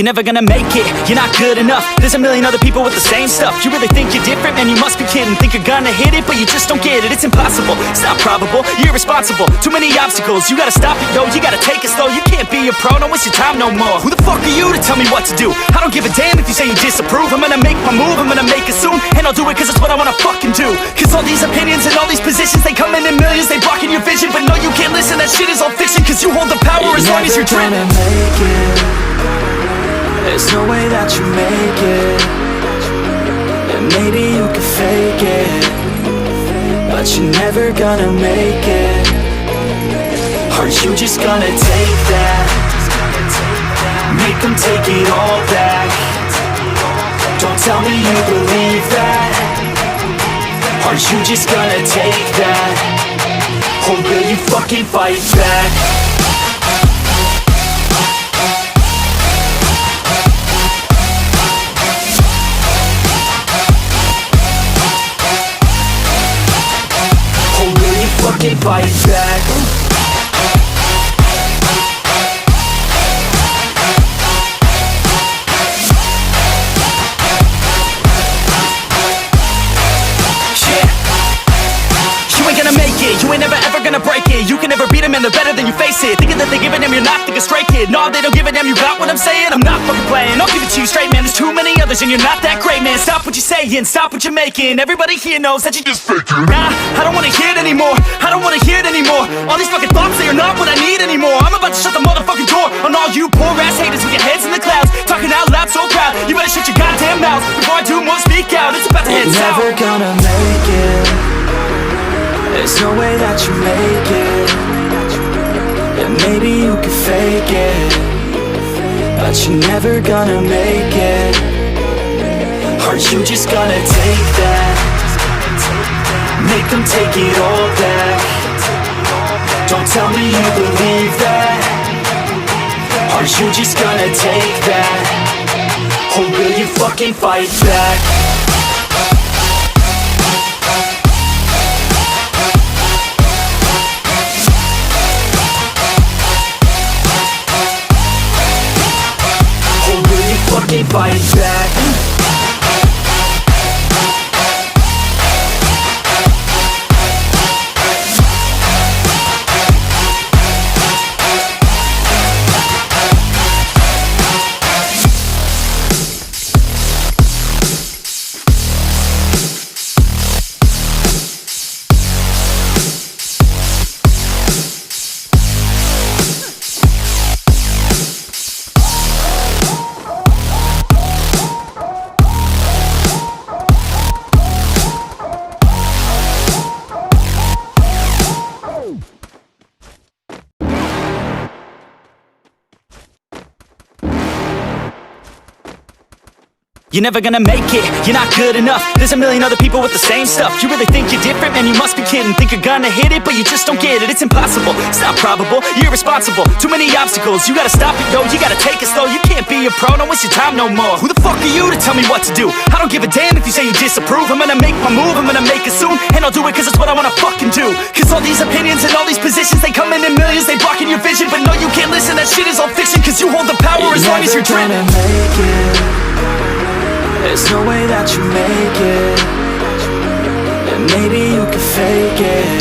You're never gonna make it, you're not good enough. There's a million other people with the same stuff. You really think you're different? Man, you must be kidding. Think you're gonna hit it, but you just don't get it. It's impossible, it's not probable, you're irresponsible. Too many obstacles, you gotta stop it, yo. You gotta take it slow, you can't be a pro. Don't waste your time no more. Who the fuck are you to tell me what to do? I don't give a damn if you say you disapprove. I'm gonna make my move, I'm gonna make it soon. And I'll do it cause it's what I wanna fucking do. Cause all these opinions and all these positions, they come in millions, they blocking your vision. But no, you can't listen, that shit is all fiction. Cause you hold the power as long as you're dreaming. Make it. There's no way that you make it. And maybe you can fake it, but you're never gonna make it. Are you just gonna take that? Make them take it all back. Don't tell me you believe that. Are you just gonna take that? Or will you fucking fight back? Fucking fight back. You ain't gonna make it, you ain't never ever gonna break it. You can never beat them and they're better than you, face it. Thinking that they give a damn, you're not thinking straight, kid. No, they don't give a damn, you got what I'm saying? I'm not fucking playing, I'll give it to you straight, man. There's too many others and you're not that great, man. Stop what you're saying, stop what you're making. Everybody here knows that you just faking. Nah, I don't wanna hear it anymore, I don't wanna hear it anymore. All these fucking thoughts, they are not what I need anymore. I'm about to shut the motherfucking door on all you poor ass haters with your heads in the clouds, talking out loud so proud. You better shut your goddamn mouth before I do more, speak out. It's about to head south. Never gonna make it. There's no way that you make it. And maybe you can fake it, but you're never gonna make it. Are you just gonna take that? Make them take it all back. Don't tell me you believe that. Are you just gonna take that? Or will you fucking fight back? Fucking fight back. You're never gonna make it, you're not good enough. There's a million other people with the same stuff. You really think you're different? Man, you must be kidding. Think you're gonna hit it, but you just don't get it. It's impossible, it's not probable, you're irresponsible. Too many obstacles, you gotta stop it, yo. You gotta take it slow, you can't be a pro. Don't waste your time no more. Who the fuck are you to tell me what to do? I don't give a damn if you say you disapprove. I'm gonna make my move, I'm gonna make it soon. And I'll do it cause it's what I wanna fucking do. Cause all these opinions and all these positions, they come in millions, they blocking your vision. But no, you can't listen, that shit is all fiction. Cause you hold the power as long as you're dreaming. There's no way that you make it. And maybe you can fake it,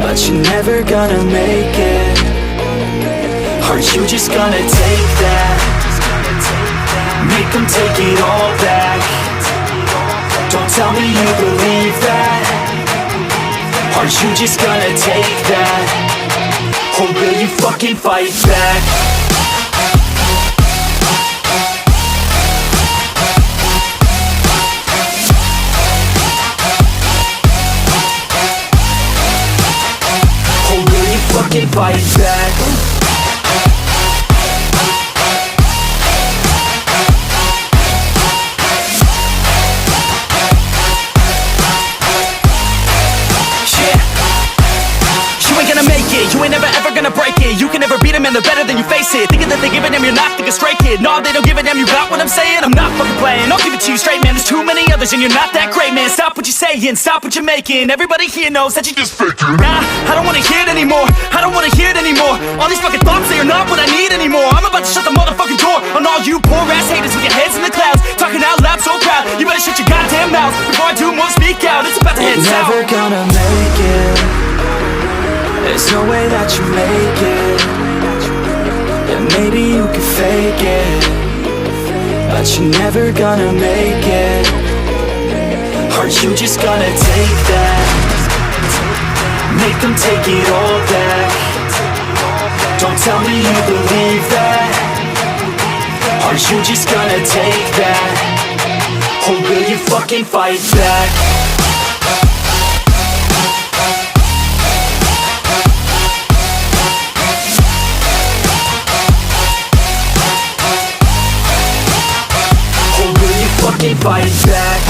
but you're never gonna make it. Are you just gonna take that? Make them take it all back. Don't tell me you believe that. Are you just gonna take that? Or will you fucking fight back? Fucking fight back. Yeah. You ain't gonna make it, you ain't never ever gonna break it. You can never beat them and they're better than you, face it. Thinking that they give a damn, you're not thinking straight, kid. No, they don't give a damn, you got what I'm saying? I'm not fucking playing, I'll give it to you straight, man. There's too many others others and you're not that great, man. Stop what you're saying, stop what you're making. Everybody here knows that you just faking. Nah, I don't wanna hear it anymore, I don't wanna hear it anymore. All these fucking thoughts, they are not what I need anymore. I'm about to shut the motherfucking door on all you poor ass haters with your heads in the clouds, talking out loud so proud. You better shut your goddamn mouth before I do more speak out. It's about to head south. You're never gonna make it. There's no way that you make it. Yeah, maybe you can fake it, but you're never gonna make it. Are you just gonna take that? Make them take it all back. Don't tell me you believe that. Are you just gonna take that? Or will you fucking fight back? Or will you fucking fight back?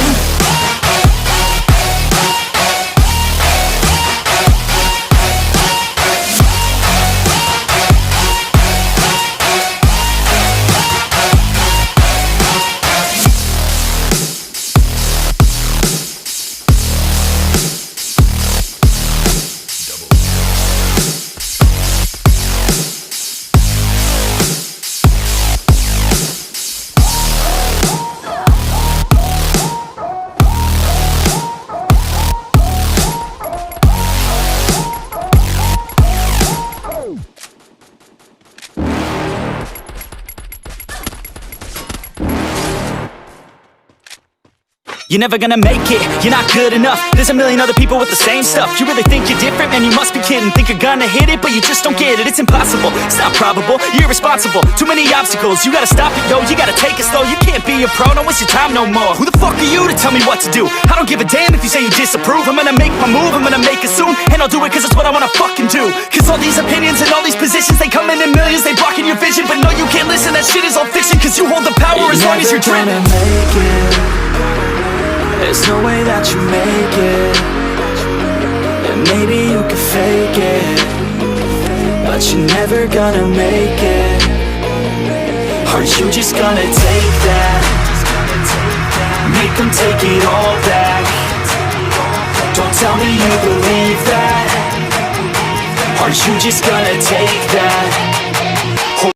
You're never gonna make it, you're not good enough. There's a million other people with the same stuff. You really think you're different? Man, you must be kidding. Think you're gonna hit it, but you just don't get it. It's impossible, it's not probable, you're irresponsible. Too many obstacles, you gotta stop it, yo. You gotta take it slow, you can't be a pro. Don't waste your time no more. Who the fuck are you to tell me what to do? I don't give a damn if you say you disapprove. I'm gonna make my move, I'm gonna make it soon. And I'll do it cause it's what I wanna fucking do. Cause all these opinions and all these positions, they come in millions, they blocking your vision. But no, you can't listen, that shit is all fiction. Cause you hold the power as long as you're driven. There's no way that you make it. And maybe you can fake it, but you're never gonna make it. Are you just gonna take that? Make them take it all back. Don't tell me you believe that. Are you just gonna take that?